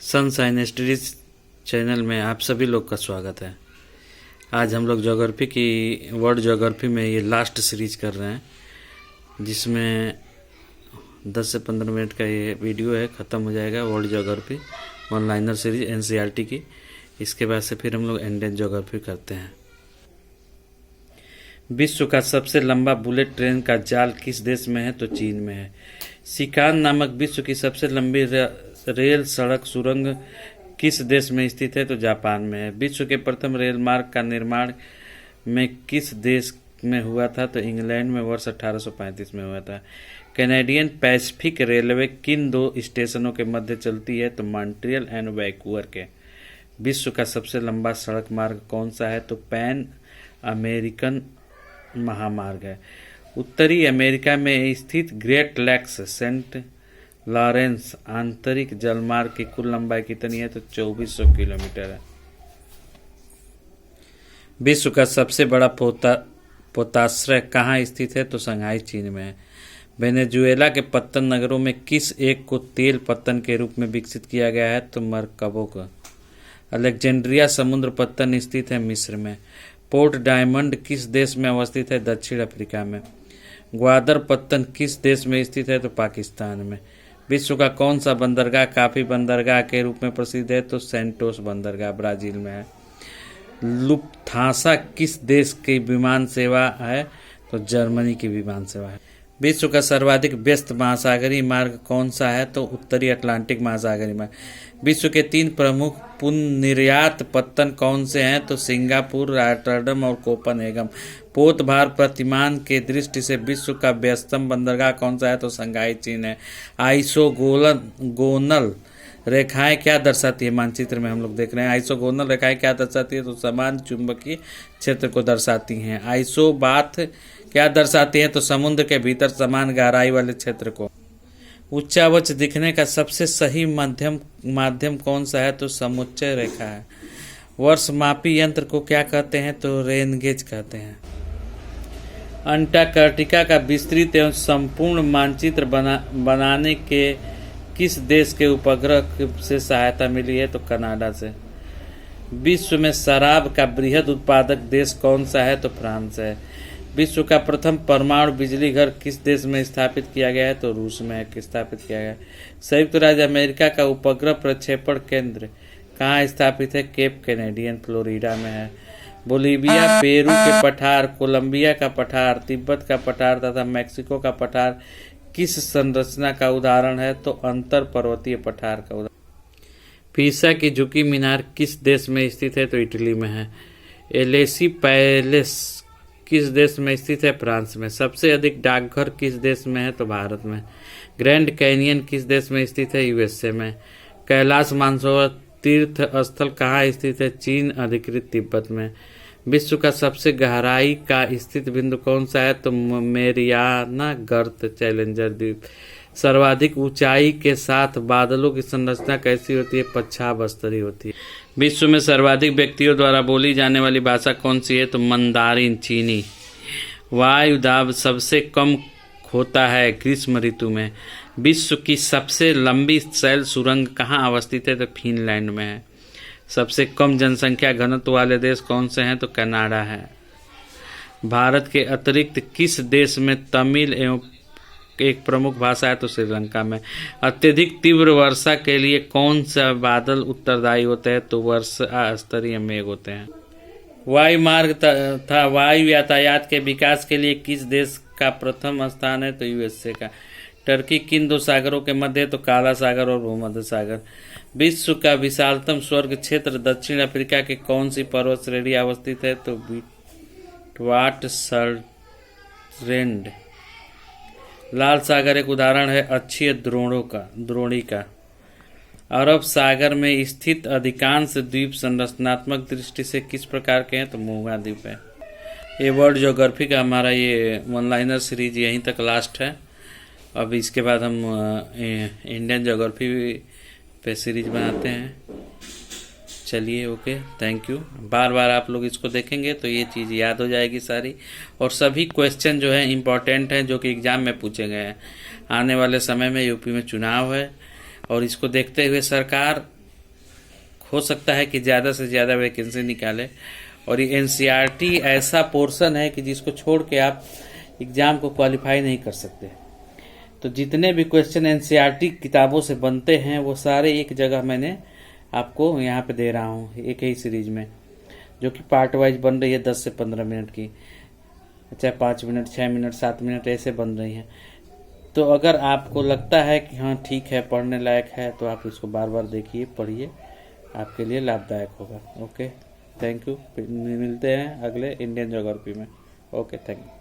Sunshine studies channel में आप सभी लोग का स्वागत है। आज हम लोग ज्योग्राफी की वर्ल्ड ज्योग्राफी में ये लास्ट सीरीज कर रहे हैं, जिसमें 10 से 15 मिनट का ये वीडियो है, ख़त्म हो जाएगा world geography one liner series NCERT की। इसके बाद से फिर हम लोग इंडियन ज्योग्राफी करते हैं। विश्व का सबसे लंबा बुलेट ट्रेन का जाल किस देश में है? तो चीन में है। सिकान नामक विश्व की सबसे लंबी रेल सड़क सुरंग किस देश में स्थित है? तो जापान में है। विश्व के प्रथम रेल मार्ग का निर्माण में किस देश में हुआ था? तो इंग्लैंड में वर्ष 1835 में हुआ था। कैनेडियन पैसिफिक रेलवे किन दो स्टेशनों के मध्य चलती है? तो मॉन्ट्रियल एंड वैंकूवर के। विश्व का सबसे लंबा सड़क मार्ग कौन सा है? तो पैन अमेरिकन महामार्ग है। उत्तरी अमेरिका में स्थित ग्रेट लैक्स सेंट लॉरेंस आंतरिक जलमार्ग की कुल लंबाई कितनी है? तो 2400 किलोमीटर है। विश्व का सबसे बड़ा पोताश्रय कहाँ स्थित है? तो शंघाई चीन में है। वेनेजुएला के पत्तन नगरों में किस एक को तेल पत्तन के रूप में विकसित किया गया है? तो मरकबों का। अलेक्जेंड्रिया समुद्र पत्तन स्थित है मिस्र में। पोर्ट डायमंड किस देश में अवस्थित है? दक्षिण अफ्रीका में। ग्वादर पत्तन किस देश में स्थित है? तो पाकिस्तान में। विश्व का कौन सा बंदरगाह काफी बंदरगाह के रूप में प्रसिद्ध है? तो सेंटोस बंदरगाह ब्राजील में है। लुफ्थांसा किस देश की विमान सेवा है? तो जर्मनी की विमान सेवा है। विश्व का सर्वाधिक व्यस्त महासागरीय मार्ग कौन सा है? तो उत्तरी अटलांटिक महासागरीय मार्ग। विश्व के 3 प्रमुख पुनर्निर्यात पत्तन कौन से हैं? तो सिंगापुर, रॉटरडम और कोपनहेगन। पोत भार प्रतिमान के दृष्टि से विश्व का व्यस्तम बंदरगाह कौन सा है? तो शंघाई चीन है। आइसोगोनल रेखाएं क्या दर्शाती है? मानचित्र में हम लोग देख रहे हैं। आइसोगोनल रेखाएं क्या दर्शाती है? तो समान चुंबकीय क्षेत्र को दर्शाती हैं। आइसोबाथ क्या दर्शाती है? तो समुद्र के भीतर समान गहराई वाले क्षेत्र को। उच्चावच दिखने का सबसे सही माध्यम कौन सा है? तो समुच्चय रेखा है। वर्षमापी यंत्र को क्या कहते हैं? तो रेन गेज कहते हैं। अंटार्कटिका का विस्तृत एवं संपूर्ण मानचित्र बनाने के किस देश के उपग्रह से सहायता मिली है? तो कनाडा से। विश्व में शराब का बृहद उत्पादक देश कौन सा है? तो फ्रांस है। विश्व का प्रथम परमाणु बिजली घर किस देश में स्थापित किया गया है? तो रूस में स्थापित किया गया है। संयुक्त राज्य अमेरिका का उपग्रह प्रक्षेपण केंद्र कहाँ स्थित है? केप कैनेडियन फ्लोरिडा में है। बोलीविया, पेरू के पठार, कोलंबिया का पठार, तिब्बत का पठार तथा मैक्सिको का पठार किस संरचना का उदाहरण है? तो अंतर पर्वतीय पठार का उदाहरण। पीसा की झुकी मीनार किस देश में स्थित है? तो इटली में है। एलेसी पैलेस किस देश में स्थित है? फ्रांस में। सबसे अधिक डाकघर किस देश में है? तो भारत में। ग्रैंड कैनियन किस देश में स्थित है? यूएसए में। कैलाश मानसरोवर तीर्थ स्थल कहाँ स्थित है? चीन अधिकृत तिब्बत में। विश्व का सबसे गहराई का स्थित बिंदु कौन सा है? तो मेरियाना गर्त चैलेंजर द्वीप। सर्वाधिक ऊंचाई के साथ बादलों की संरचना कैसी होती है? पच्छाव स्तरीय होती है। विश्व में सर्वाधिक व्यक्तियों द्वारा बोली जाने वाली भाषा कौन सी है? तो मंदारिन चीनी। वायु दाब सबसे कम होता है ग्रीष्म ऋतु में। विश्व की सबसे लंबी शैल सुरंग कहाँ अवस्थित है? तो फिनलैंड में है। सबसे कम जनसंख्या घनत्व वाले देश कौन से हैं? तो कनाडा है। भारत के अतिरिक्त किस देश में तमिल एवं एक प्रमुख भाषा है? तो श्रीलंका में। अत्यधिक तीव्र वर्षा के लिए कौन सा बादल उत्तरदायी होते हैं? तो वर्षा स्तरीय मेघ होते हैं। वायु मार्ग तथा वायु यातायात के विकास के लिए किस देश का प्रथम स्थान है? तो यूएसए का। टर्की किन 2 सागरों के मध्य है? तो काला सागर और भूमध्य सागर। विश्व का विशालतम स्वर्ग क्षेत्र दक्षिण अफ्रीका के कौन सी पर्वत श्रेणी अवस्थित है? तो विटवाटसरलैंड। लाल सागर एक उदाहरण है अक्षीय द्रोणी का। अरब सागर में स्थित अधिकांश द्वीप संरचनात्मक दृष्टि से किस प्रकार के हैं? तो मूंगा द्वीप है। ये वर्ल्ड ज्योग्राफी का हमारा ये वन लाइनर सीरीज यहीं तक लास्ट है। अब इसके बाद हम इंडियन ज्योग्राफी पे सीरीज बनाते हैं। चलिए, ओके, थैंक यू। बार बार आप लोग इसको देखेंगे तो ये चीज़ याद हो जाएगी सारी, और सभी क्वेश्चन जो है इम्पॉर्टेंट हैं जो कि एग्ज़ाम में पूछे गए हैं। आने वाले समय में यूपी में चुनाव है और इसको देखते हुए सरकार हो सकता है कि ज़्यादा से ज़्यादा वैकेंसी निकाले। और ये एनसीईआरटी ऐसा पोर्शन है कि जिसको छोड़ के आप एग्ज़ाम को क्वालिफाई नहीं कर सकते। तो जितने भी क्वेश्चन एनसीईआरटी किताबों से बनते हैं वो सारे एक जगह मैंने आपको यहाँ पे दे रहा हूँ, एक ही सीरीज में, जो कि पार्ट वाइज बन रही है 10 से 15 मिनट की, चाहे 5 मिनट, 6 मिनट, 7 मिनट ऐसे बन रही हैं। तो अगर आपको लगता है कि हाँ ठीक है, पढ़ने लायक है, तो आप इसको बार बार देखिए, पढ़िए, आपके लिए लाभदायक होगा। Okay, thank you. मिलते हैं अगले इंडियन ज्योग्राफी में। Okay, thank you.